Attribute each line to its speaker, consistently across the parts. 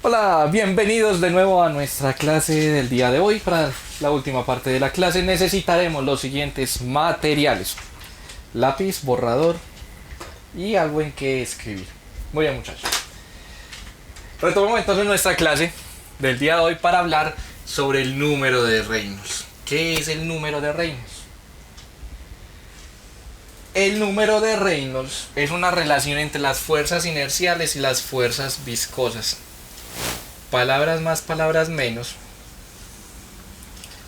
Speaker 1: Hola, bienvenidos de nuevo a nuestra clase del día de hoy. Para la última parte de la clase necesitaremos los siguientes materiales: lápiz, borrador y algo en que escribir. Muy bien, muchachos. Retomemos entonces nuestra clase del día de hoy para hablar sobre el número de Reynolds. ¿Qué es el número de Reynolds? El número de Reynolds es una relación entre las fuerzas inerciales y las fuerzas viscosas. Palabras más, palabras menos.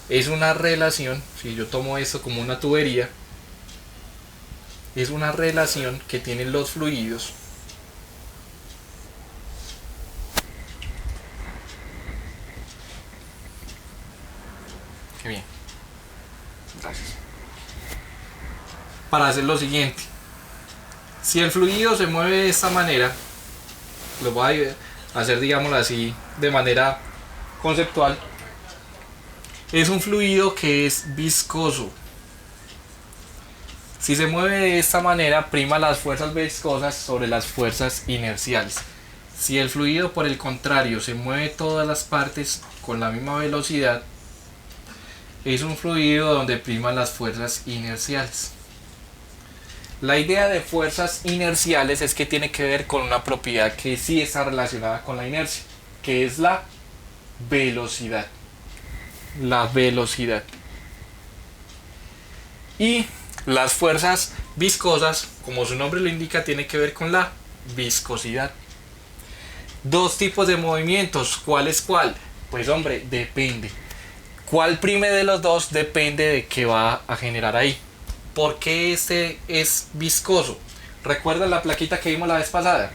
Speaker 1: Es una relación, si yo tomo esto como una tubería, es una relación que tienen los fluidos Qué bien. Gracias. Para hacer lo siguiente. Si el fluido se mueve de esta manera, lo voy a hacer, digámoslo así, de manera conceptual. Es un fluido que es viscoso. Si se mueve de esta manera, prima las fuerzas viscosas sobre las fuerzas inerciales. Si el fluido, por el contrario, se mueve todas las partes con la misma velocidad, es un fluido donde priman las fuerzas inerciales. La idea de fuerzas inerciales es que tiene que ver con una propiedad que sí está relacionada con la inercia, que es la velocidad. La velocidad. Y las fuerzas viscosas, como su nombre lo indica, tiene que ver con la viscosidad. Dos tipos de movimientos, ¿cuál es cuál? Pues hombre, depende. ¿Cuál prime de los dos? Depende de qué va a generar ahí. ¿Por qué este es viscoso? ¿Recuerdan la plaquita que vimos la vez pasada?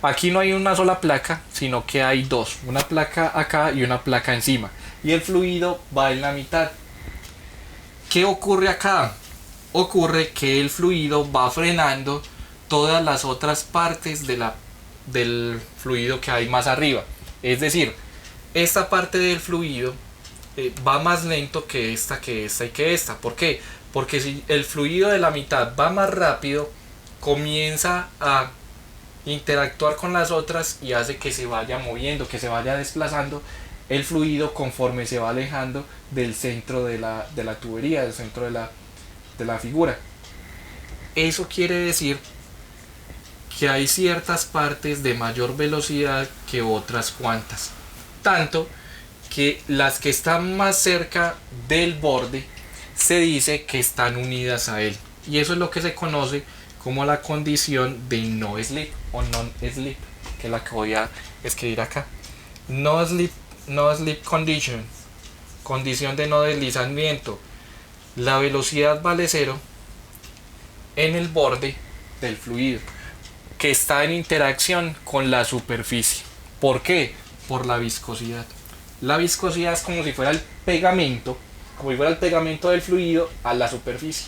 Speaker 1: Aquí no hay una sola placa, sino que hay dos. Una placa acá y una placa encima. Y el fluido va en la mitad. ¿Qué ocurre acá? Ocurre que el fluido va frenando todas las otras partes del fluido que hay más arriba. Es decir, esta parte del fluido va más lento que esta y que esta. ¿Por qué? Porque si el fluido de la mitad va más rápido, comienza a interactuar con las otras y hace que se vaya moviendo, que se vaya desplazando el fluido conforme se va alejando del centro de la tubería, del centro de la figura. Eso quiere decir que hay ciertas partes de mayor velocidad que otras cuantas. Tanto que las que están más cerca del borde se dice que están unidas a él, y eso es lo que se conoce como la condición de no slip o non-slip, que es la que voy a escribir acá. No slip condition, condición de no deslizamiento. La velocidad vale 0 en el borde del fluido que está en interacción con la superficie. ¿Por qué? Por la viscosidad. La viscosidad es como si fuera el pegamento, del fluido a la superficie.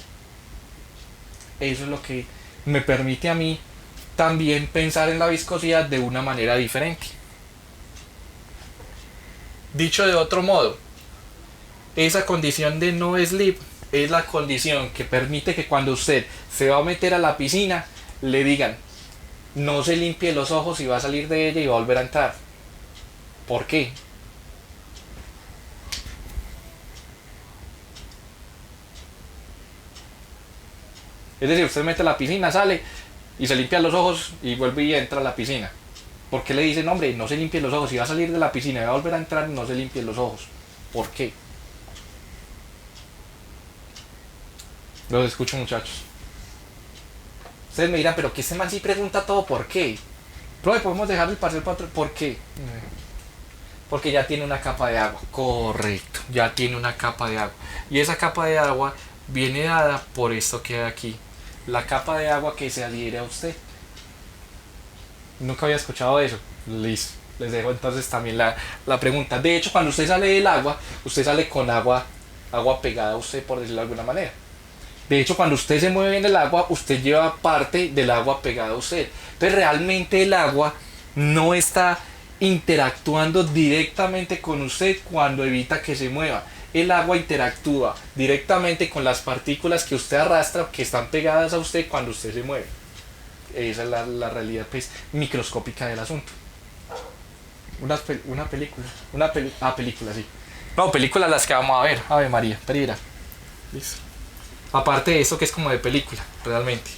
Speaker 1: Eso es lo que me permite a mí también pensar en la viscosidad de una manera diferente. Dicho de otro modo, esa condición de no slip es la condición que permite que cuando usted se va a meter a la piscina le digan: no se limpie los ojos y va a salir de ella y va a volver a entrar. ¿Por qué? Es decir, usted mete a la piscina, sale y se limpia los ojos y vuelve y entra a la piscina. ¿Por qué le dicen, hombre, no se limpie los ojos? Si va a salir de la piscina y va a volver a entrar, no se limpie los ojos. ¿Por qué? Los escucho, muchachos. Ustedes me dirán, pero que este man sí pregunta todo, ¿por qué? Profe, podemos dejar el parcial para otro. ¿Por qué? Porque ya tiene una capa de agua. Correcto, ya tiene una capa de agua. Y esa capa de agua viene dada por esto que hay aquí. La capa de agua que se adhiere a usted. Nunca había escuchado eso. Listo. Les dejo entonces también la pregunta. De hecho, cuando usted sale del agua, usted sale con agua pegada a usted, por decirlo de alguna manera. De hecho, cuando usted se mueve en el agua, usted lleva parte del agua pegada a usted. Entonces, realmente el agua no está interactuando directamente con usted cuando evita que se mueva. El agua interactúa directamente con las partículas que usted arrastra, que están pegadas a usted cuando usted se mueve. Esa es la realidad, pues, microscópica del asunto. Una película. Película, sí. No, películas las que vamos a ver. Ave María, Pereira. Listo. Aparte de eso que es como de película, realmente.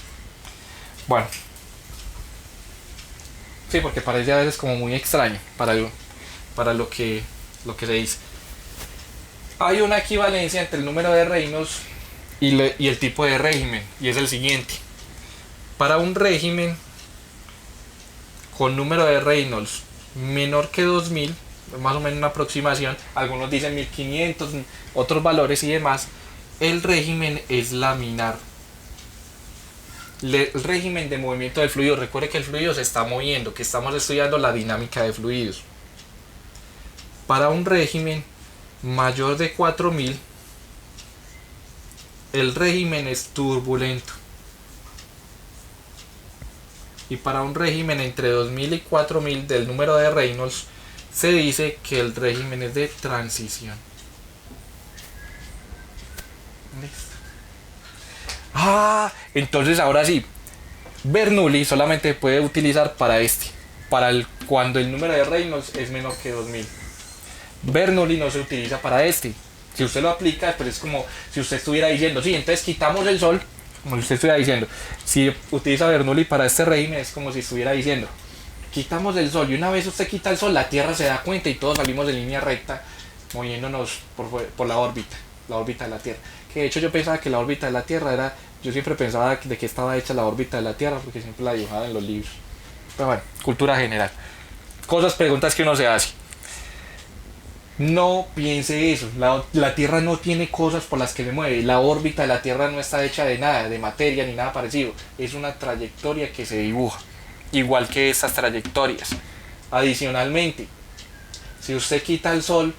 Speaker 1: Bueno. Sí, porque parece a veces como muy extraño para lo que se dice. Hay una equivalencia entre el número de Reynolds y el tipo de régimen, y es el siguiente. Para un régimen con número de Reynolds menor que 2000, más o menos una aproximación, algunos dicen 1500, otros valores y demás, el régimen es laminar. El régimen de movimiento del fluido, recuerde que el fluido se está moviendo, que estamos estudiando la dinámica de fluidos. Para un régimen mayor de 4000, el régimen es turbulento. Y para un régimen entre 2000 y 4000 del número de Reynolds, se dice que el régimen es de transición. Listo. Entonces ahora sí, Bernoulli solamente se puede utilizar para cuando el número de Reynolds es menor que 2000. Bernoulli no se utiliza para este. Si usted lo aplica, pero es como si usted estuviera diciendo, sí, entonces quitamos el sol, como si usted estuviera diciendo, si utiliza Bernoulli para este régimen, es como si estuviera diciendo, quitamos el sol, y una vez usted quita el sol, la Tierra se da cuenta y todos salimos de línea recta, moviéndonos por la órbita de la Tierra. Que de hecho yo pensaba que la órbita de la Tierra era, yo siempre pensaba de qué estaba hecha la órbita de la Tierra, porque siempre la dibujaba en los libros. Pero bueno, cultura general. Preguntas que uno se hace. No piense eso, la Tierra no tiene cosas por las que se mueve, la órbita de la Tierra no está hecha de nada, de materia ni nada parecido, es una trayectoria que se dibuja, igual que estas trayectorias. Adicionalmente, si usted quita el sol,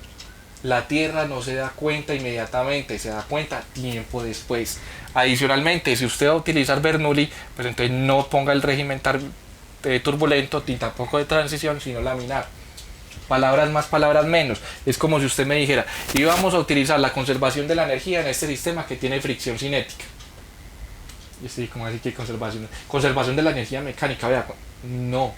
Speaker 1: la Tierra no se da cuenta inmediatamente, se da cuenta tiempo después. Adicionalmente, si usted va a utilizar Bernoulli, pues entonces no ponga el régimen turbulento ni tampoco de transición, sino laminar. Palabras más, palabras menos. Es como si usted me dijera, íbamos a utilizar la conservación de la energía en este sistema que tiene fricción cinética. Y sí, como así que conservación de la energía mecánica, vea, pues no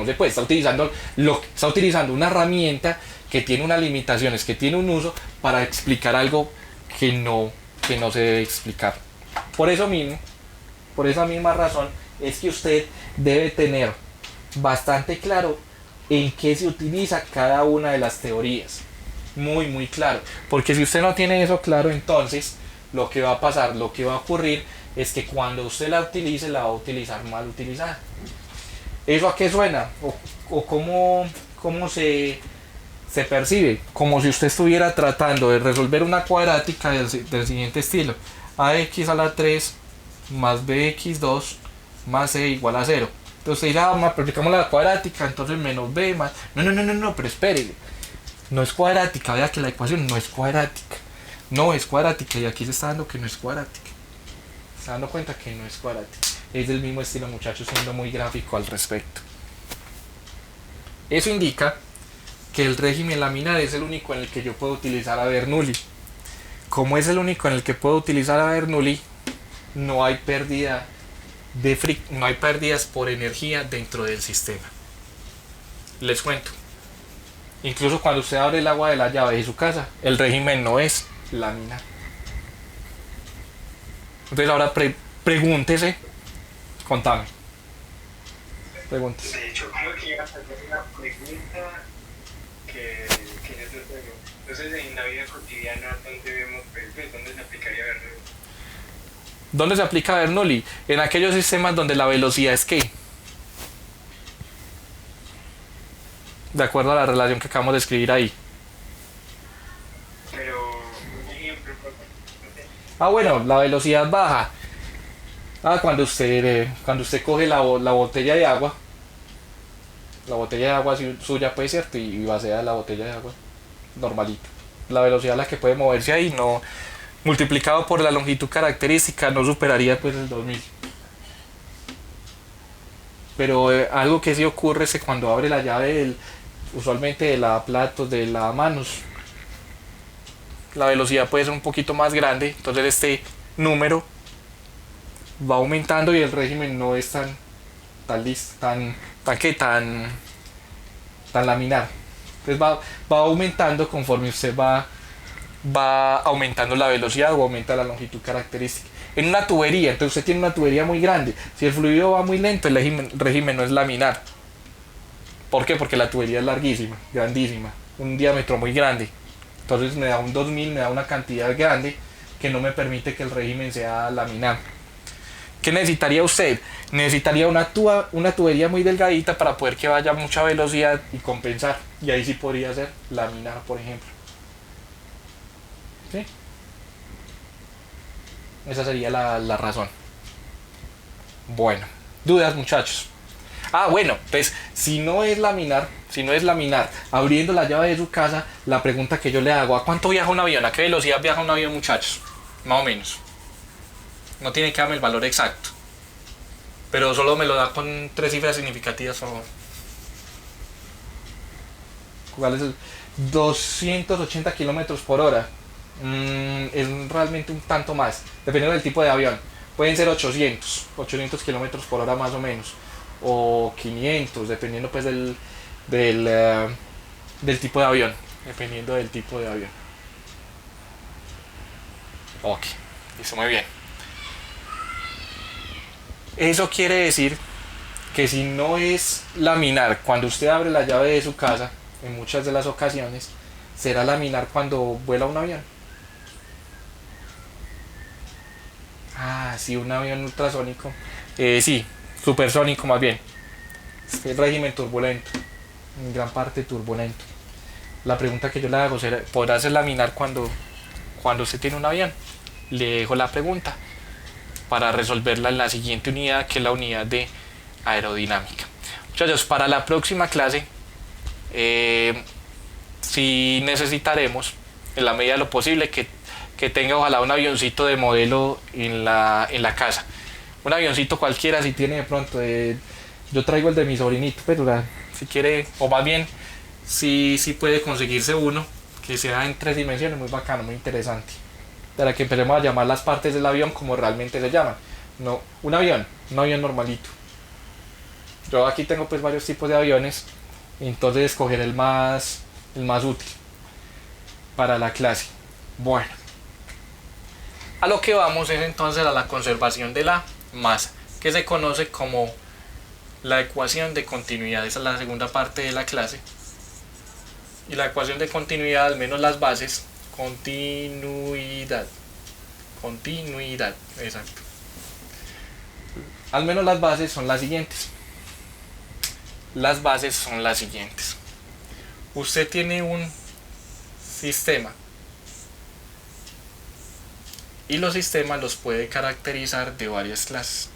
Speaker 1: se puede, está utilizando una herramienta que tiene unas limitaciones, que tiene un uso para explicar algo que no se debe explicar. Por esa misma razón es que usted debe tener bastante claro en qué se utiliza cada una de las teorías. Muy, muy claro. Porque si usted no tiene eso claro, entonces lo que va a pasar, lo que va a ocurrir es que cuando usted la utilice, la va a utilizar mal utilizada. ¿Eso a qué suena? ¿O cómo se percibe? Como si usted estuviera tratando de resolver una cuadrática del siguiente estilo. Ax a la 3 más bx2 más c igual a 0. Entonces usted dirá, aplicamos la cuadrática, entonces menos b más... No, pero espere. No es cuadrática, vea que la ecuación no es cuadrática. No es cuadrática y aquí se está dando que no es cuadrática. Se está dando cuenta que no es cuadrática. Es del mismo estilo, muchachos, siendo muy gráfico al respecto. Eso indica que el régimen laminar es el único en el que yo puedo utilizar a Bernoulli. Como es el único en el que puedo utilizar a Bernoulli, no hay pérdidas por energía dentro del sistema. Les cuento. Incluso cuando usted abre el agua de la llave de su casa, el régimen no es laminar. Entonces ahora pregúntese, contame. Pregúntese.
Speaker 2: De hecho, creo que iba a hacer una pregunta que yo te tengo. Entonces, en la vida cotidiana, ¿dónde vemos, pues, dónde se aplicaría Bernoulli?
Speaker 1: ¿Dónde se aplica Bernoulli? En aquellos sistemas donde la velocidad es ¿qué? De acuerdo a la relación que acabamos de escribir ahí.
Speaker 2: Pero, un ejemplo,
Speaker 1: Bueno, la velocidad baja. Cuando usted coge la botella de agua. La botella de agua suya, pues, cierto, y vacía la botella de agua normalita. La velocidad a la que puede moverse ahí, no, multiplicado por la longitud característica, no superaría pues el 2000. Pero algo que sí ocurre es que cuando abre la llave usualmente de lavaplatos, de lavamanos, la velocidad puede ser un poquito más grande, entonces este número va aumentando y el régimen no es tan laminar. Entonces va aumentando conforme usted va aumentando la velocidad o aumenta la longitud característica. En una tubería, entonces usted tiene una tubería muy grande. Si el fluido va muy lento, el régimen no es laminar. ¿Por qué? Porque la tubería es larguísima, grandísima, un diámetro muy grande. Entonces me da un 2000, me da una cantidad grande que no me permite que el régimen sea laminar. ¿Qué necesitaría usted? Necesitaría una tubería muy delgadita para poder que vaya a mucha velocidad y compensar. Y ahí sí podría ser laminar, por ejemplo. ¿Sí? Esa sería la razón. Bueno, dudas, muchachos. Bueno, pues si no es laminar, abriendo la llave de su casa, la pregunta que yo le hago: ¿a cuánto viaja un avión? ¿A qué velocidad viaja un avión, muchachos? Más o menos. No tiene que darme el valor exacto, pero solo me lo da con 3 cifras significativas, por favor. ¿Cuál es el 280 kilómetros por hora? Es realmente un tanto más, dependiendo del tipo de avión. Pueden ser 800 kilómetros por hora más o menos, o 500, dependiendo pues del tipo de avión. Dependiendo del tipo de avión. Ok, listo, muy bien. Eso quiere decir que si no es laminar cuando usted abre la llave de su casa, en muchas de las ocasiones, será laminar cuando vuela un avión. Sí, un avión ultrasónico. Sí, supersónico más bien. El régimen turbulento, en gran parte turbulento. La pregunta que yo le hago: ¿podrá ser laminar cuando usted tiene un avión? Le dejo la pregunta para resolverla en la siguiente unidad, que es la unidad de aerodinámica. Muchachos, para la próxima clase sí necesitaremos, en la medida de lo posible, que tenga ojalá un avioncito de modelo en la casa. Un avioncito cualquiera, si tiene de pronto. Yo traigo el de mi sobrinito, pero si quiere, o más bien, sí puede conseguirse uno que sea en 3 dimensiones, muy bacano, muy interesante. Para que empecemos a llamar las partes del avión como realmente se llaman. No, un avión normalito. Yo aquí tengo pues varios tipos de aviones, entonces escogeré el más útil para la clase. Bueno, a lo que vamos es entonces a la conservación de la masa, que se conoce como la ecuación de continuidad. Esa es la segunda parte de la clase. Y la ecuación de continuidad, al menos las bases, continuidad, exacto. Al menos las bases son las siguientes. Usted tiene un sistema y los sistemas los puede caracterizar de varias clases.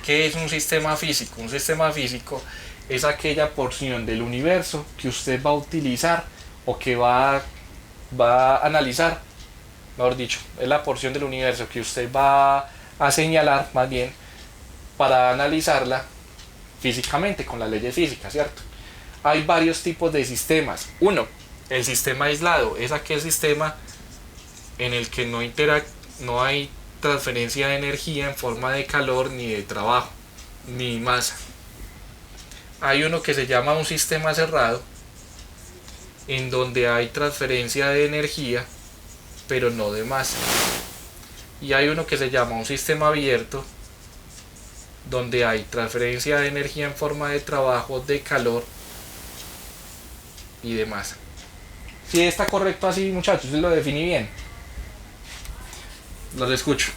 Speaker 1: ¿Qué es un sistema físico? Un sistema físico es aquella porción del universo que usted va a utilizar o que va a analizar, mejor dicho, es la porción del universo que usted va a señalar, más bien, para analizarla físicamente, con las leyes físicas, ¿cierto? Hay varios tipos de sistemas. Uno, el sistema aislado, es aquel sistema en el que no hay transferencia de energía en forma de calor, ni de trabajo, ni masa. Hay uno que se llama un sistema cerrado, en donde hay transferencia de energía, pero no de masa. Y hay uno que se llama un sistema abierto, donde hay transferencia de energía en forma de trabajo, de calor y de masa. Si está correcto así, muchachos, lo definí bien. Los escucho.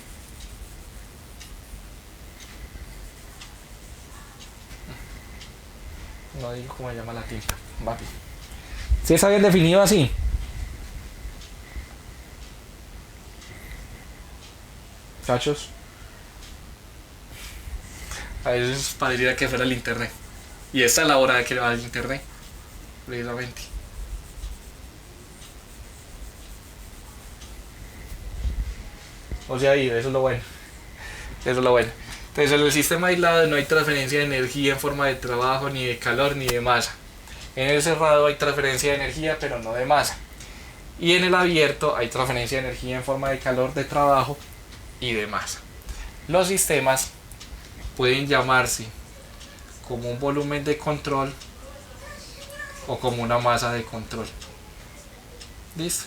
Speaker 1: No digo cómo se llama la tinta. ¿Sí está bien definido así? Muchachos. A veces parecería que fuera el internet. Y esta es la hora de que va el internet. Precisamente. O sea, eso es lo bueno. Entonces, en el sistema aislado no hay transferencia de energía en forma de trabajo, ni de calor, ni de masa. En el cerrado hay transferencia de energía, pero no de masa. Y en el abierto hay transferencia de energía en forma de calor, de trabajo y de masa. Los sistemas pueden llamarse como un volumen de control o como una masa de control. ¿Listo?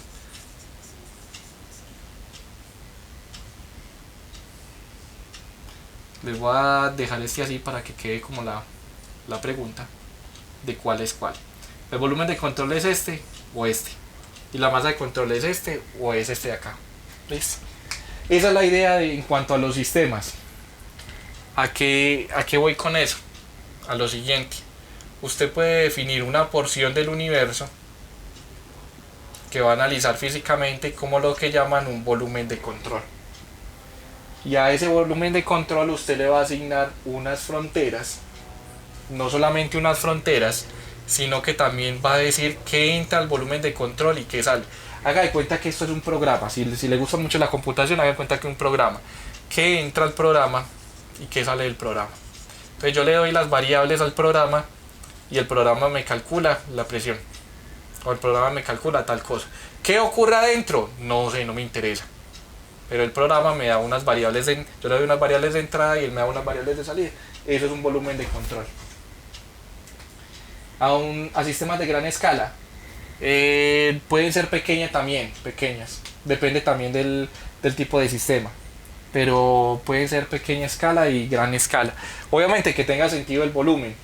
Speaker 1: Les voy a dejar este así para que quede como la pregunta de cuál es cuál. El volumen de control es este o este. Y la masa de control es este o es este de acá. ¿Listo? Esa es la idea en cuanto a los sistemas. ¿A qué voy con eso? A lo siguiente. Usted puede definir una porción del universo que va a analizar físicamente como lo que llaman un volumen de control. Y a ese volumen de control usted le va a asignar unas fronteras, no solamente unas fronteras, sino que también va a decir qué entra al volumen de control y qué sale. Haga de cuenta que esto es un programa. Si le gusta mucho la computación, haga de cuenta que es un programa. ¿Qué entra al programa y qué sale del programa? Entonces yo le doy las variables al programa y el programa me calcula la presión. O el programa me calcula tal cosa. ¿Qué ocurre adentro? No sé, no me interesa. Pero el programa me da unas variables yo le doy unas variables de entrada y él me da unas variables de salida. Eso es un volumen de control. A sistemas de gran escala pueden ser pequeñas, depende también del tipo de sistema, pero pueden ser pequeña escala y gran escala. Obviamente que tenga sentido el volumen.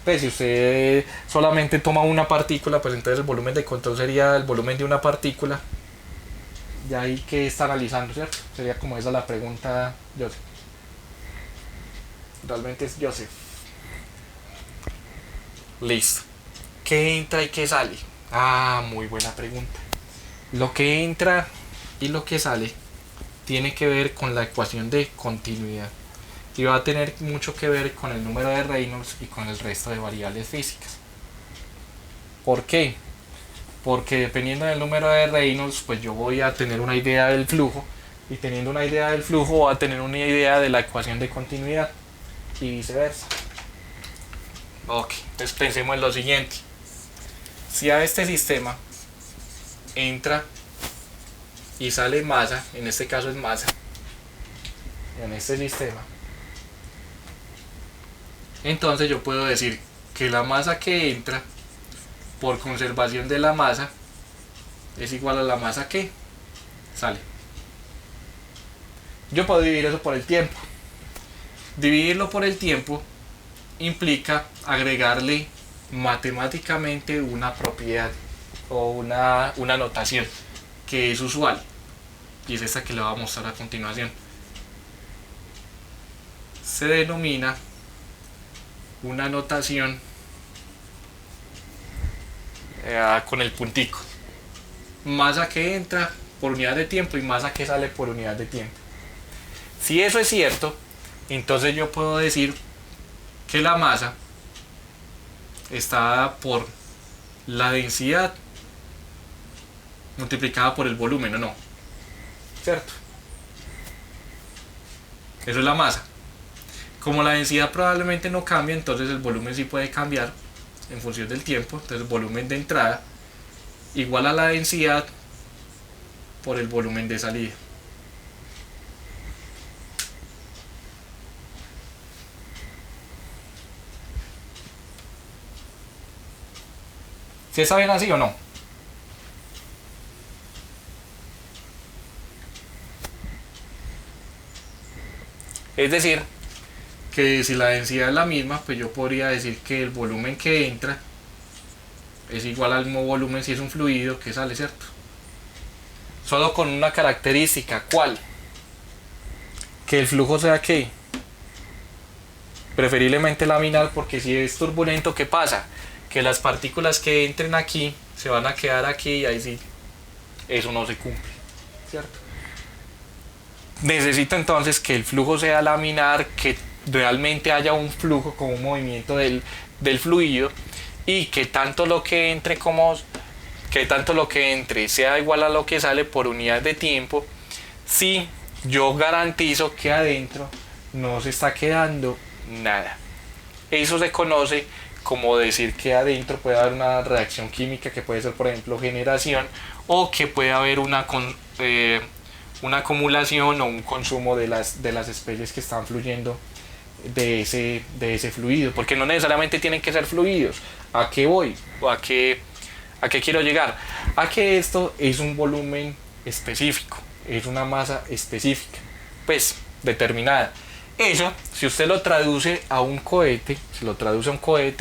Speaker 1: Pues si usted solamente toma una partícula, pues entonces el volumen de control sería el volumen de una partícula. Y ahí que está analizando, ¿cierto? Sería como esa la pregunta, Joseph. Realmente es Joseph. Listo. ¿Qué entra y qué sale? Muy buena pregunta. Lo que entra y lo que sale tiene que ver con la ecuación de continuidad. Y va a tener mucho que ver con el número de Reynolds y con el resto de variables físicas. ¿Por qué? Porque dependiendo del número de Reynolds, pues yo voy a tener una idea del flujo, y teniendo una idea del flujo voy a tener una idea de la ecuación de continuidad y viceversa. Ok, entonces pensemos en lo siguiente. Si a este sistema entra y sale masa, en este caso es masa, en este sistema, entonces yo puedo decir que la masa que entra por conservación de la masa es igual a la masa que sale. Yo puedo dividir eso por el tiempo. Dividirlo por el tiempo implica agregarle matemáticamente una propiedad o una notación que es usual, y es esta que le voy a mostrar a continuación. Se denomina una notación con el puntico: masa que entra por unidad de tiempo y masa que sale por unidad de tiempo. Si eso es cierto, entonces yo puedo decir que la masa está dada por la densidad multiplicada por el volumen, ¿o no? ¿Cierto? Eso es la masa. Como la densidad probablemente no cambia, entonces el volumen sí puede cambiar en función del tiempo. Entonces el volumen de entrada igual a la densidad por el volumen de salida. ¿Sí está bien así o no? Es decir, que si la densidad es la misma, pues yo podría decir que el volumen que entra es igual al mismo volumen si es un fluido que sale, ¿cierto? Solo con una característica. ¿Cuál? Que el flujo sea ¿qué? Preferiblemente laminar, porque si es turbulento, ¿qué pasa? Que las partículas que entren aquí se van a quedar aquí y ahí sí, eso no se cumple, ¿cierto? Necesito entonces que el flujo sea laminar, que realmente haya un flujo como un movimiento del fluido, y que tanto lo que entre sea igual a lo que sale por unidad de tiempo, si yo garantizo que adentro no se está quedando nada. Eso se conoce como decir que adentro puede haber una reacción química, que puede ser por ejemplo generación, o que puede haber una acumulación o un consumo de las especies que están fluyendo de ese fluido, porque no necesariamente tienen que ser fluidos. ¿A qué voy? ¿A qué quiero llegar? A que esto es un volumen específico, es una masa específica, pues determinada. Eso, si usted lo traduce a un cohete,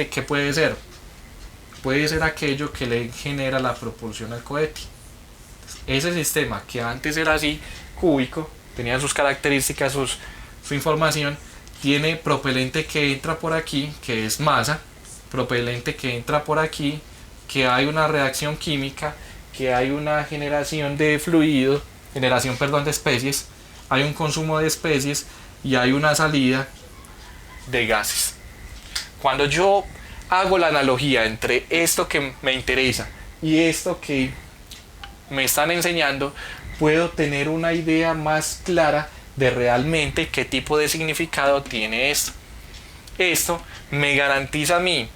Speaker 1: ¿qué puede ser? Puede ser aquello que le genera la propulsión al cohete. Ese sistema que antes era así, cúbico, tenía sus características, su información, tiene propelente que entra por aquí, que es masa, propelente que entra por aquí, que hay una reacción química, que hay una generación de fluido, de especies, hay un consumo de especies y hay una salida de gases. Cuando yo hago la analogía entre esto que me interesa y esto que me están enseñando, puedo tener una idea más clara de realmente qué tipo de significado tiene esto. Esto me garantiza a mí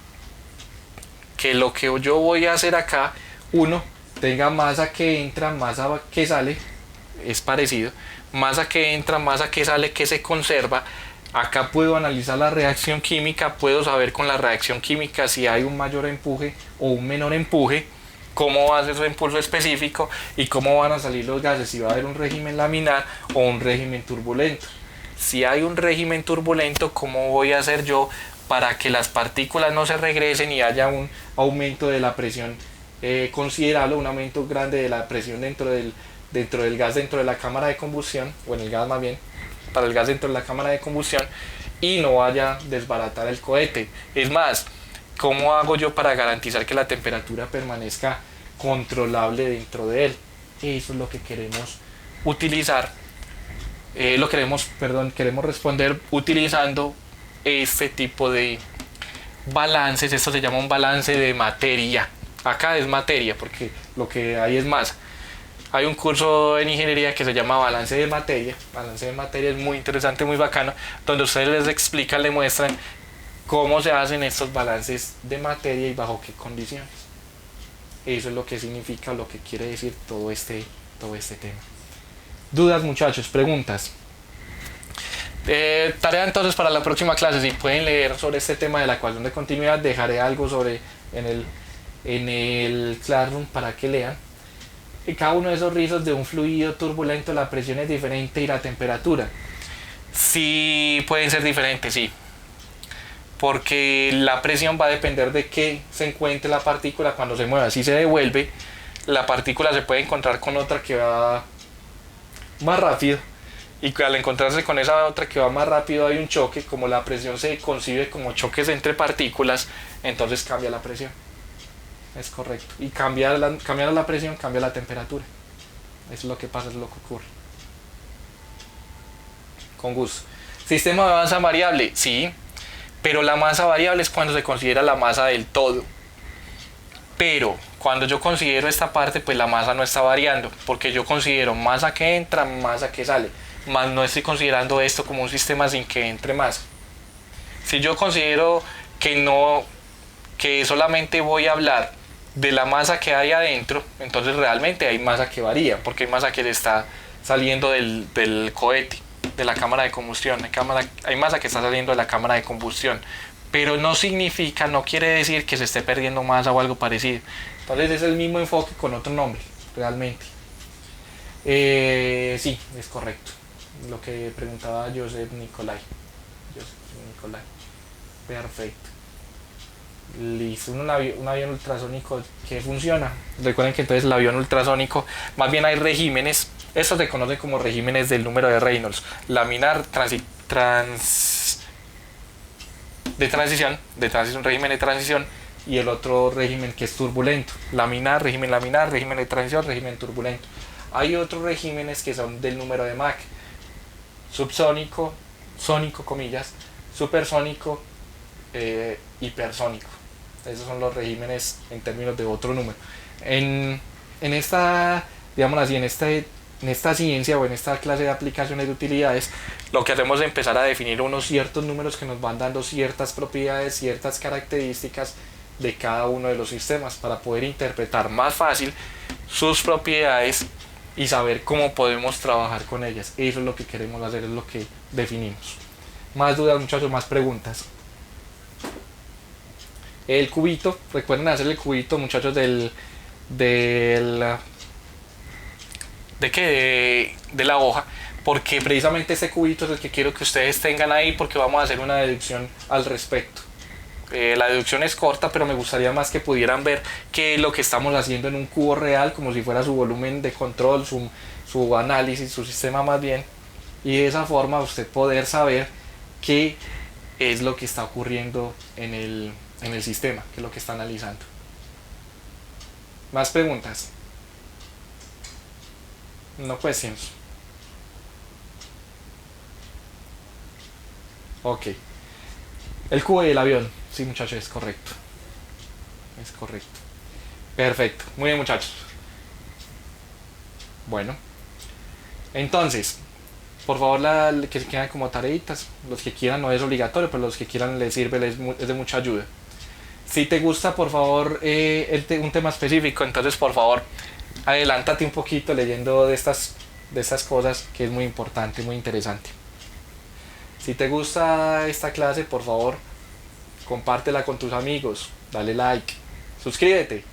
Speaker 1: que lo que yo voy a hacer acá, uno, tenga masa que entra, masa que sale, es parecido, masa que entra, masa que sale, que se conserva. Acá puedo analizar la reacción química, puedo saber con la reacción química si hay un mayor empuje o un menor empuje, cómo va a ser su impulso específico y cómo van a salir los gases, si va a haber un régimen laminar o un régimen turbulento. Si hay un régimen turbulento, ¿cómo voy a hacer yo para que las partículas no se regresen y haya un aumento de la presión considerable, un aumento grande de la presión dentro del gas, dentro de la cámara de combustión, o en el gas más bien, para el gas dentro de la cámara de combustión, y no vaya a desbaratar el cohete? Es más, ¿cómo hago yo para garantizar que la temperatura permanezca controlable dentro de él? Eso es lo que queremos utilizar, queremos responder utilizando este tipo de balances. Esto se llama un balance de materia. Acá es materia porque lo que hay es masa. Hay un curso en ingeniería que se llama balance de materia. Balance de materia es muy interesante, muy bacano, donde ustedes les explican, les muestran cómo se hacen estos balances de materia y bajo qué condiciones. Eso es lo que significa, lo que quiere decir todo este tema. ¿Dudas, muchachos? ¿Preguntas? Tarea entonces para la próxima clase. Si pueden leer sobre este tema de la ecuación de continuidad, dejaré algo en el Classroom para que lean. En cada uno de esos rizos de un fluido turbulento, la presión es diferente y la temperatura. Sí, pueden ser diferentes, sí. Porque la presión va a depender de qué se encuentre la partícula cuando se mueva. Si se devuelve, la partícula se puede encontrar con otra que va más rápido, y al encontrarse con esa otra que va más rápido hay un choque. Como la presión se concibe como choques entre partículas, entonces cambia la presión. Es correcto. Y cambiar la presión cambia la temperatura. Eso es lo que pasa, es lo que ocurre. Con gusto. Sistema de masa variable, sí, pero la masa variable es cuando se considera la masa del todo. Pero cuando yo considero esta parte, pues la masa no está variando, porque yo considero masa que entra, masa que sale, más no estoy considerando esto como un sistema sin que entre masa. Si yo considero que solamente voy a hablar de la masa que hay adentro, entonces realmente hay masa que varía, porque hay masa que está saliendo del cohete, de la cámara de combustión, hay masa que está saliendo de la cámara de combustión, pero no quiere decir que se esté perdiendo masa o algo parecido. Entonces es el mismo enfoque con otro nombre, realmente. Sí, es correcto lo que preguntaba Joseph Nicolai. Perfecto. Listo. Un avión ultrasónico que funciona. Recuerden que entonces el avión ultrasónico, más bien hay regímenes. Estos se conocen como regímenes del número de Reynolds: laminar, régimen de transición, y el otro régimen que es turbulento: laminar, régimen de transición, régimen turbulento. Hay otros regímenes que son del número de Mach: subsónico, sónico comillas, supersónico, hipersónico. Esos son los regímenes en términos de otro número. En esta, digamos así, en esta ciencia o en esta clase de aplicaciones de utilidades, lo que hacemos es empezar a definir unos ciertos números que nos van dando ciertas propiedades, ciertas características de cada uno de los sistemas, para poder interpretar más fácil sus propiedades y saber cómo podemos trabajar con ellas. Eso es lo que queremos hacer, es lo que definimos. Más dudas, muchachos, más preguntas. el cubito. Recuerden hacer el cubito, muchachos, del de la hoja, porque precisamente este cubito es el que quiero que ustedes tengan ahí, porque vamos a hacer una deducción al respecto. La deducción es corta, pero me gustaría más que pudieran ver qué es lo que estamos haciendo en un cubo real, como si fuera su volumen de control, su análisis, su sistema más bien, y de esa forma usted poder saber qué es lo que está ocurriendo en el sistema, qué es lo que está analizando. ¿Más preguntas? No questions. Ok. El cubo y el avión. Sí, muchachos, es correcto. Es correcto. Perfecto. Muy bien, muchachos. Bueno. Entonces, por favor, que se quedan como tareitas. Los que quieran, no es obligatorio, pero los que quieran les sirve, es de mucha ayuda. Si te gusta, por favor, un tema específico, entonces, por favor, adelántate un poquito leyendo de estas cosas, que es muy importante, muy interesante. Si te gusta esta clase, por favor, compártela con tus amigos, dale like, suscríbete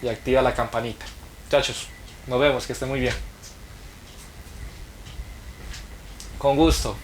Speaker 1: y activa la campanita. Muchachos, nos vemos, que estén muy bien. Con gusto.